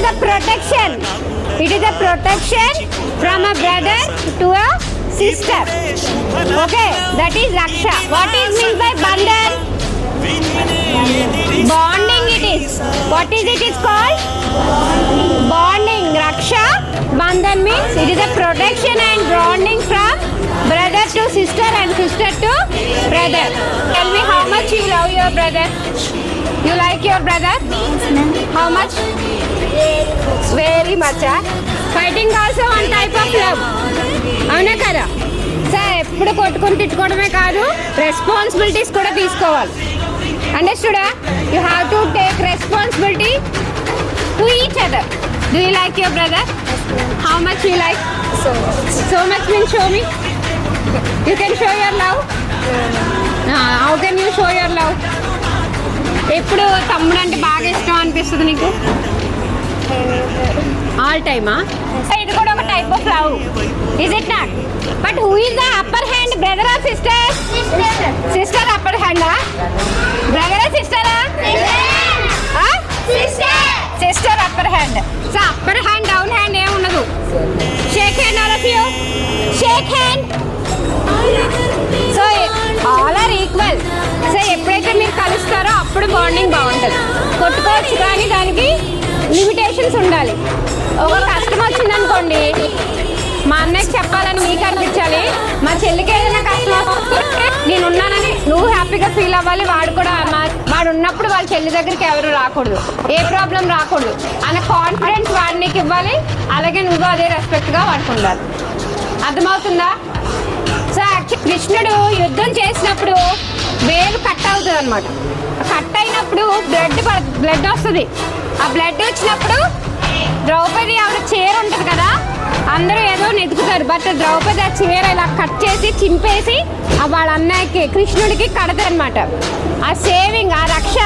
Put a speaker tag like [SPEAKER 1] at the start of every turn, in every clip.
[SPEAKER 1] a protection. It is a protection from a brother to a sister. Okay, that is Raksha. What is meant by Bandhan? Bonding it is. What is it is called? Bonding. Raksha Bandhan means it is a protection and bonding from brother to sister and sister to brother. Tell me how much you love your brother. You like your brother? How much? Very much. Fighting also one type of love. అవునా కదా? Sir ఎప్పుడు కొట్టుకొని తిట్టుకోవడమే కాదు, responsibilities కూడా తీసుకోవాలి. అండర్స్టూడా? You have to take responsibility to each other. Do you like your brother? How much you like? So much means show me. You can show your love. How can you show your love? ఎప్పుడు తమ్ముడు అంటే బాగా ఇష్టం అనిపిస్తుంది నీకు? All టైమా? ఇది కూడా ఒక type of love, is it not? But who is the upper hand, brother or sister? Sister upper హ్యాండా? బ్రదర్ ఆర్ సిస్టరా? Sister upper hand. So upper hand down hand ఏమి ఉండదు. Shake hand all of you. Shake hand. So all are equal. So ఎప్పుడైతే మీరు కలుస్తారో అప్పుడు bonding బాగుంటుంది. కొట్టుకోవచ్చు కానీ దానికి లిమిటేషన్స్ ఉండాలి. ఒక కష్టం వచ్చిందనుకోండి, మా అన్నయ్యకి చెప్పాలని మీకు అనిపించాలి, మా చెల్లికి ఏదైనా కష్టం వస్తే నేనున్నానని నువ్వు హ్యాపీగా ఫీల్ అవ్వాలి. వాడు కూడా వాడు ఉన్నప్పుడు వాళ్ళ చెల్లి దగ్గరికి ఎవరు రాకూడదు, ఏ ప్రాబ్లం రాకూడదు అనే కాన్ఫిడెన్స్ వాడు నీకు ఇవ్వాలి. అలాగే నువ్వు అదే రెస్పెక్ట్గా వాడికి ఉండాలి. అర్థమవుతుందా? సో కృష్ణుడు యుద్ధం చేసినప్పుడు వేలు కట్ అవుతుంది అనమాట. కట్ అయినప్పుడు బ్లడ్ వస్తుంది. ఆ బ్లడ్ వచ్చినప్పుడు ద్రౌపది ఆవిడ చీర ఉంటుంది కదా, అందరూ ఏదో నెతుకుతారు. బట్ ద్రౌపది ఆ చీర ఇలా కట్ చేసి చింపేసి వాళ్ళ అన్నయ్యకి కృష్ణుడికి కడతారు అనమాట. ఆ సేవింగ్, ఆ రక్ష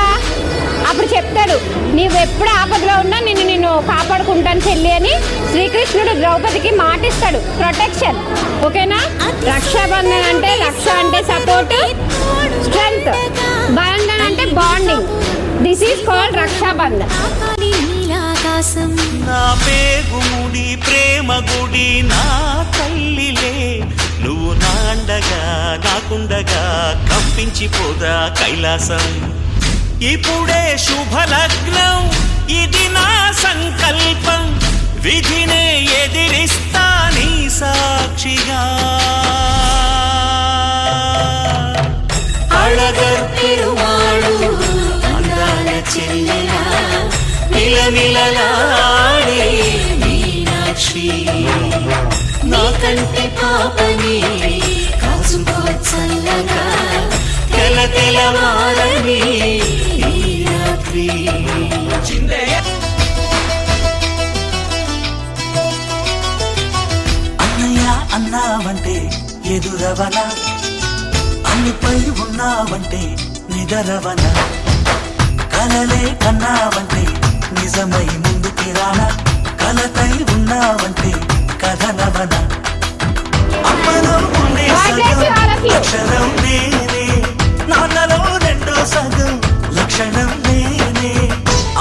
[SPEAKER 1] అప్పుడు చెప్తాడు, నీవు ఎప్పుడు ఆపదలో ఉన్నా నిన్ను కాపాడుకుంటాను చెల్లి అని శ్రీకృష్ణుడు ద్రౌపదికి మాటిస్తాడు. ప్రొటెక్షన్. ఓకేనా? రక్షాబంధన్ అంటే రక్ష అంటే సపోర్ట్, స్ట్రెంగ్త్. బంధన్ అంటే bonding. This is called Raksha Bandhan.
[SPEAKER 2] నా పేగుముడి ప్రేమ గుడి నా తల్లిలే, నువ్వు నాండగా నాకుండగా కంపించిపోదా కైలాసం. ఇప్పుడే శుభలగ్నం, ఇది నా సంకల్పం, విధినే ఎదిరిస్తా నీ సాక్షిగా. అళగర్ పెరుమాళు అందాల చెల్లెలా, నిలనిలలాడే మీనాక్షి, నా కంటి పాపని కాచుకోవచ్చల్లగా, తెల తెలవారని ఈ రాత్రి. అన్నయ్య అన్నావంటే ఎదురవనా, అన్నిపై ఉన్నావంటే నిదరవన, కలలే కన్నావంటే నిజమై ముందుకి రానా, కలతై ఉన్నావంటే కథనవన. అమ్మలో ఉండే అక్షరం నేనే, నాన్నలో రెండో సగం లక్షణం నేనే.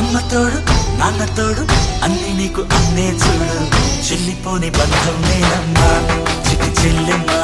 [SPEAKER 2] అమ్మతోడు నాన్నతోడు అన్ని నీకు అన్నే చూడు, చెల్లిపోని బంధం నేనమ్మా చిట్టి చెల్లెమ్మా.